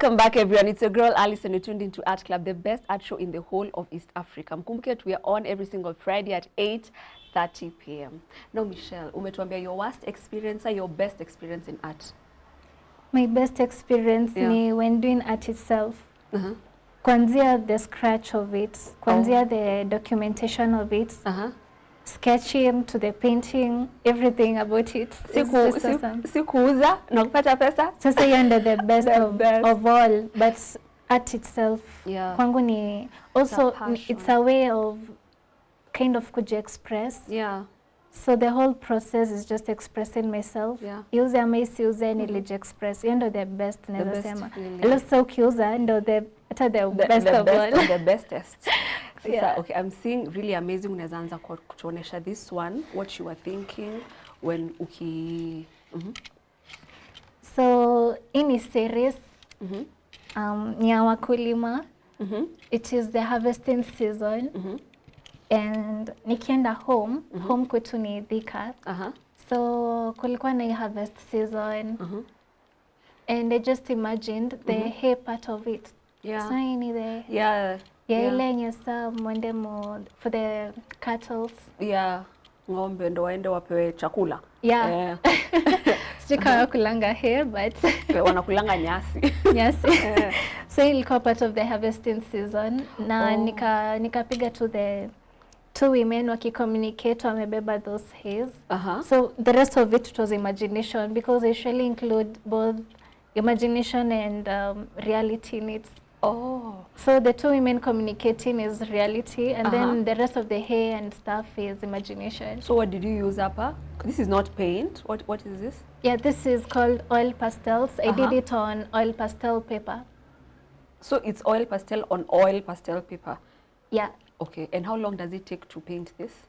Welcome back, everyone. It's your girl Alice, and you're tuned into Art Club, the best art show in the whole of East Africa. Mkumbuke, we are on every single Friday at 8:30 p.m. Now, Michelle, umetuambia your worst experience or your best experience in art? My best experience ni when doing art itself. Kwanzia the scratch of it, kwanzia the documentation of it, sketching to the painting, everything about it. Sikuuza na kupata pesa. Sasa hiyo ndio the best of all, but art itself kwangu ni also it's a way of kind of kuji-express. So the whole process is just expressing myself. Use ama isiuze niliji-express. Hiyo ndio the best naweza sema. Also ukiuza ndio the best of all. The bestest. Okay, I'm seeing really amazing. Unaweza anza kutuonesha this one, what you were thinking when So in series ni ya wakulima. It is the harvesting season. And nikienda home kwetu ni Thika. So kulikuwa na harvest season. And I just imagined the hay part of it. So ni the ile yenye saa mwende for the cattle. Ng'ombe ndo waende wapewe chakula. Sijui kama kulanga hay, but wanakulanga nyasi. So ilikuwa part of the harvesting season. Na nikapiga to the two women waki-communicate wamebeba those hays. So the rest of it was imagination, because I usually include both imagination and reality in it. So the two women communicating is reality, and then the rest of the hay and stuff is imagination. So what did you use, Appa? This is not paint. What is this? Yeah, this is called oil pastels. I did it on oil pastel paper. So it's oil pastel on oil pastel paper? Yeah. Okay, and how long does it take to paint this?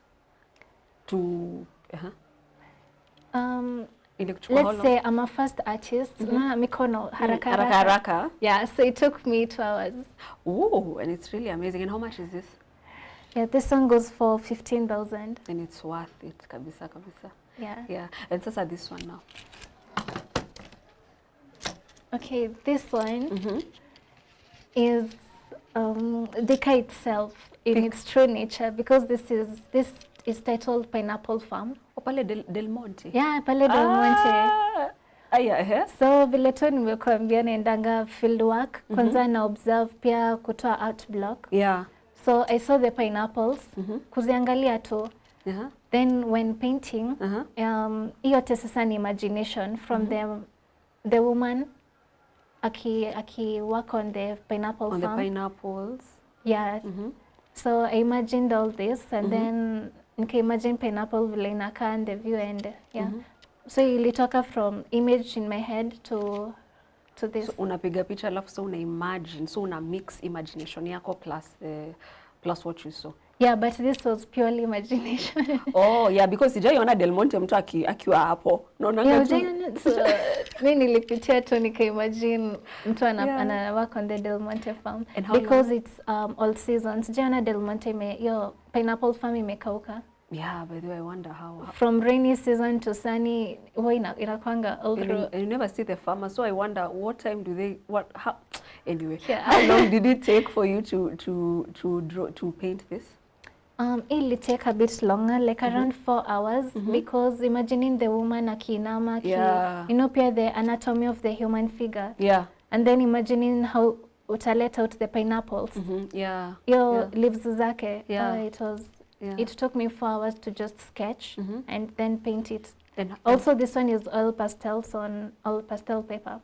Let's say I'm a first artist. Mikono haraka. Yeah, so it took me 2 hours. Oh, and it's really amazing. And how much is this? Yeah, this one goes for 15,000. And it's worth it, kabisa. Yeah. And sasa this one now. Okay, this one is Thika itself in its true nature, because this is titled Pineapple Farm. Pale Del Monte. Yeah, pale Del Monte. So vile tu nimekuambia naendanga field work, kwanza na observe pia kutoa art block. So I saw the pineapples, kuziangalia tu. Then when painting, hiyo sasa ni imagination from the woman aki work on the pineapple farm. On the pineapples. Yeah. So I imagined all this, and then nika imagine pineapple vile inakaa and the view, and so ilitoka from image in my head to this. So unapiga picha alafu so una imagine, so una mix imagination yako plus what you saw. Yeah, but this was purely imagination. Because sijaiona Del Monte mtu akiwa hapo. Mimi nilipitia tu nika imagine mtu ana work on the Del Monte farm, because it's all seasons. Sijaiona Del Monte yo pineapple farm imekauka. Yeah, by the way, I wonder how. From rainy season to sunny, inakwanga all through. And you never see the farmer, so I wonder what time do they, how? Anyway, how long did it take for you to paint this? It take a bit longer, like around 4 hours, because imagining the woman akiinama, pia the anatomy of the human figure. And then imagining how utaleta out the pineapples. Leaves zake. It took me 4 hours to just sketch and then paint it. And also this one is oil pastels on oil pastel paper.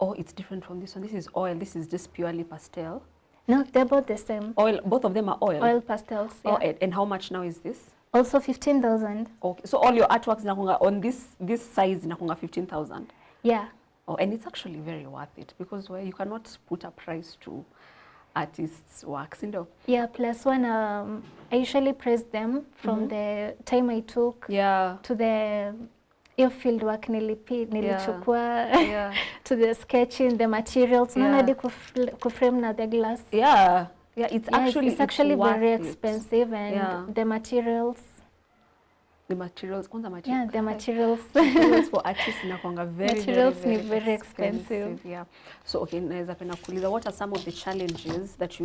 Oh, it's different from this one. This is oil. This is just purely pastel. No, they're both the same. Oil, both of them are oil? Oil pastels, yeah. And how much now is this? Also 15,000. Okay, so all your artworks on this size nakunga 15,000? Yeah. Oh, and it's actually very worth it, because you cannot put a price to artists' works, Yeah, plus one, I usually praise them from the time I took to the field work nilichukua to the sketching, the materials, hadi kuframe na the glass. It's actually very expensive, and the materials The materials, kwanza Yeah, the materials. materials for artists inakwanga very Materials ni very very expensive. Yeah. So okay, naweza penda kuuliza, what are some of the challenges that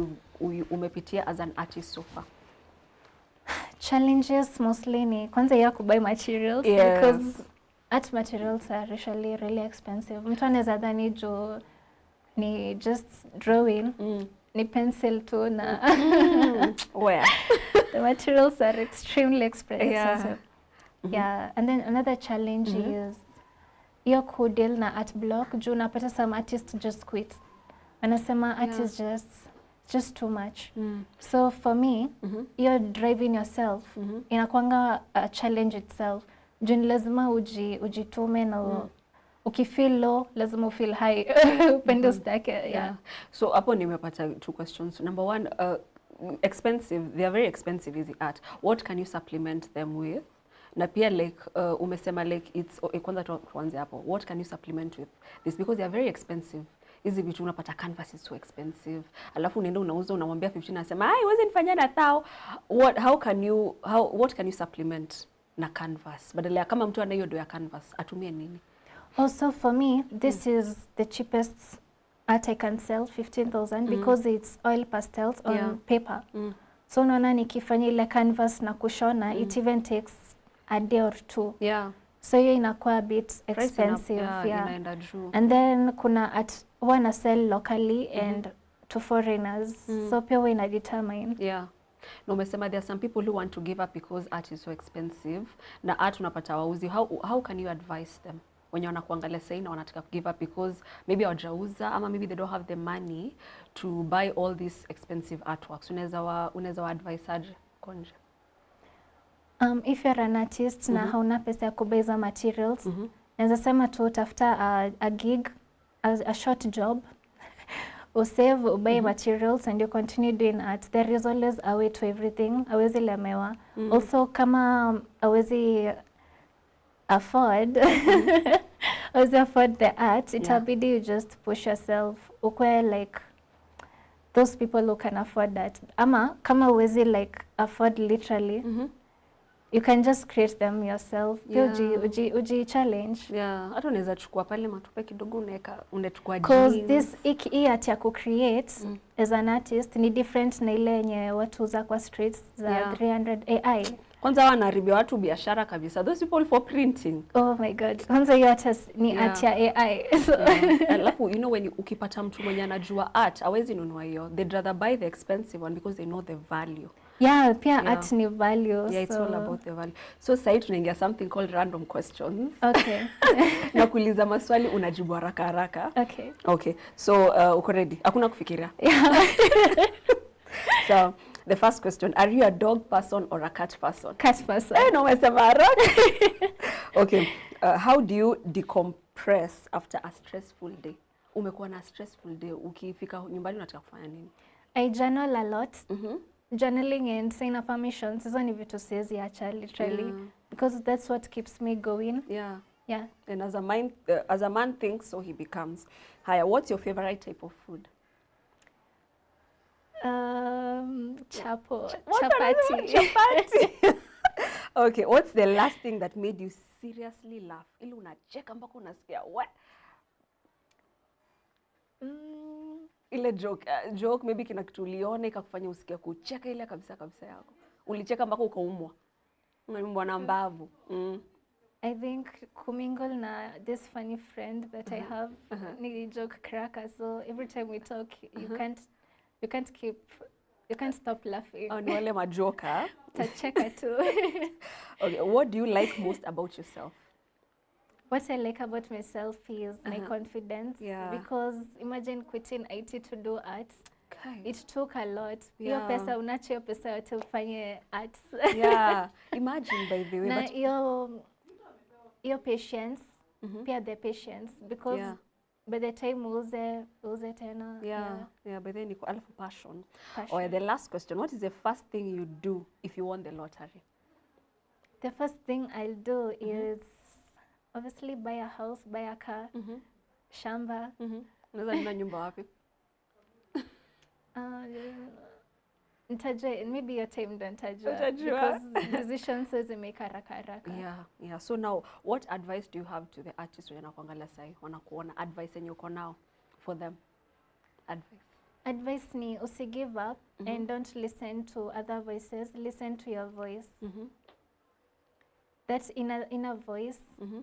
umepitia as an artist so far? Challenges mostly ni kwanza ya kubuy materials, Yeah. because art materials are usually really expensive. Mtu anaweza dhani jo ni just drawing, ni pencil tu na Where? the materials are extremely expensive. Yeah. Yeah, and then another challenge is hiyo kudeal na art block. Juu unapata some artists just quit. Anasema art is just too much. So for me, you're driving yourself. Inakwanga a challenge itself. Juu ni lazima ujitume na ukifeel low, lazima ufeel high. Upende usitake. Yeah. So hapo nimepata two questions. Number one, expensive, they are very expensive hizi art. What can you supplement them with? Na pia like umesema like it's kwanza tuanze hapo. What can you supplement with this, because they are very expensive. Hizi vitu unapata canvas is so expensive. Alafu unaenda unauza unamwambia 15 anasema, "Ai, wewe nifanyia na thao." What can you supplement na canvas? Badala ya kama mtu ana hiyo do ya canvas, atumie nini? Also for me, this is the cheapest art I can sell, 15,000, because it's oil pastels on paper. So unaona nikifanya ile canvas na kushona, it even takes a day or two. Yeah. So hiyo inakuwa a bit expensive. Inaenda juu. And then kuna art wana sell locally and to foreigners. So pia we ina determine. Yeah. Na umesema there are some people who want to give up because art is so expensive. Na art unapata wauzi. How can you advise them? Wenye wanakuangalia sasa na wanataka give up because maybe hawajauza ama maybe they don't have the money to buy all these expensive artworks. Unaweza wa advise aje Konja? If you're an artist na hauna pesa ya kubuy za materials, naweza sema tu tafuta a gig, a short job, usave, ubuy materials and you continue doing art. There is always a way to everything. Hawezi lemewa. Also kama hawezi afford the art, itabidi you just push yourself. Ukwe like those people who can afford that. Ama kama hawezi like afford literally, you can just create them yourself. Uji challenge. Yeah, hata unaweza chukua pale matupe kidogo unachukua jeans. Because this hii art ya ku-create as an artist ni different na ile yenye watu za kwa streets za 300 AI. Kwanza wanaharibia watu biashara kabisa. Those people for printing. Oh my God. Kwanza hiyo hata ni art ya AI. Alafu you know when ukipata mtu mwenye anajua art, hawezi nunua hiyo. They'd rather buy the expensive one because they know the value. Yeah, pia art ni value. Yeah, it's all about the value. So sasa tunaingia something called random questions. Okay. Na kuuliza maswali unajibu haraka haraka. Okay. Okay. So uko ready? Hakuna kufikiria. Yeah. So the first question, are you a dog person or a cat person? Cat person. No, umesema haraka. Okay. How do you decompress after a stressful day? Umekuwa na stressful day, ukifika nyumbani unataka kufanya nini? I journal a lot. Journaling and saying affirmations, hizo ni vitu siwezi acha literally, because that's what keeps me going. Yeah. Yeah. And as a man thinks, so he becomes. Haya, what's your favorite type of food? Chapati. Okay, what's the last thing that made you seriously laugh? Ile unacheka mpaka unasikia what? Ile joke maybe kina kitu uliona ikakufanya usikie kucheka ile kabisa yako. Ulicheka mpaka ukaumwa. Umeumbwa na mbavu. I think kumingle na this funny friend that I have, ni joke cracker, so every time we talk you can't stop laughing. Ni wale majoka. Tacheka tu. Okay, what do you like most about yourself? What I like about myself is my confidence. Yeah. Because imagine quitting IT to do art. Okay. It took a lot. Hiyo pesa unacho hiyo pesa yote ufanye art. Yeah. Imagine by the way. Na hiyo patience, pia the patience, because by the time uuze tena. Yeah, by then alafu passion. Oh, yeah, the last question, what is the first thing you do if you won the lottery? The first thing I'll do is obviously buy a house, buy a car, shamba. Unaweza nunua nyumba wapi? Nitajua, maybe your time ndo nitajua. Utajua. Because decisions siwezi make haraka haraka. Yeah. So now, what advice do you have to the artists wenye wanakuangalia sahi, wanakuona, advice yenye uko nao for them? Advice ni usi give up and don't listen to other voices. Listen to your voice. That inner voice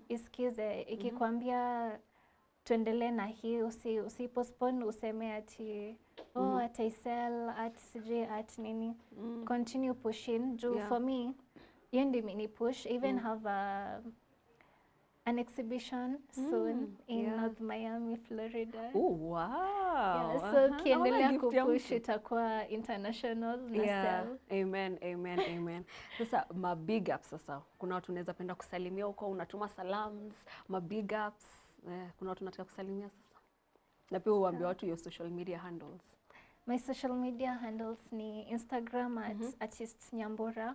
isikize. Ikikwambia tuendelee na hii, usi postpone useme ati at I sell, at sijui, at nini. Continue pushing. For me, hiyo ndio imeni push. Even have an exhibition soon in North Miami, Florida. Oh, wow. So kiendelea kupush itakuwa international na sell. Amen. Sasa ma big ups sasa. Kuna watu unaweza penda kusalimia huko, unatuma salams, ma big ups. Kuna watu unataka kusalimia sasa. Na pia uambie watu your social media handles. My social media handles ni Instagram at artist Nyambura.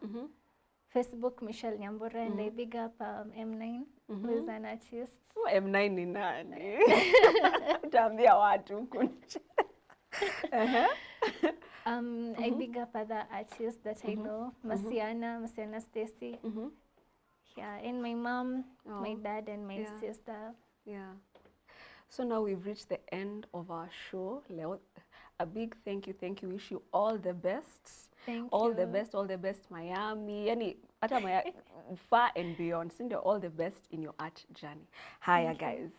Facebook Michelle Nyambura, and I big up M9 who is an artist. M9 ni nani? Utaambia watu kunje. I big up other artists that I know, Masiana Stacy. Yeah, and my mom, my dad, and my sister. Yeah. So now we've reached the end of our show. Leo, a big thank you. Wish you all the best. Thank all you. All the best Miami. Yani, hata far and beyond. Send you all the best in your art journey. Hiya guys.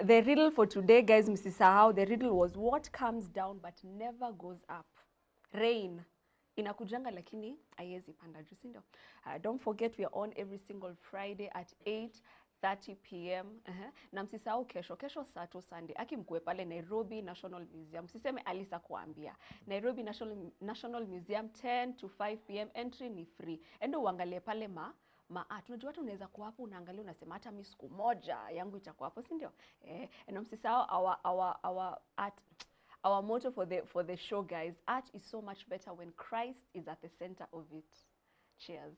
The riddle for today, guys, msisahau, the riddle was what comes down but never goes up. Rain. Inakujanga lakini haiwezi panda juu, si ndio? Don't forget we are on every single Friday at 8:30 p.m. Na msisahau kesho Sato Sunday akimkue pale Nairobi National Museum. Msiseme Alisa kuambia. Nairobi National Museum 10 to 5 p.m. Entry ni free. Endo uangalie pale art. Unajua watu unaweza kuwa hapo unaangalia unasema hata mimi siku moja yangu itakuwa hapo, si ndio? Na msisahau our art. Our motto for the show, guys, art is so much better when Christ is at the center of it. Cheers.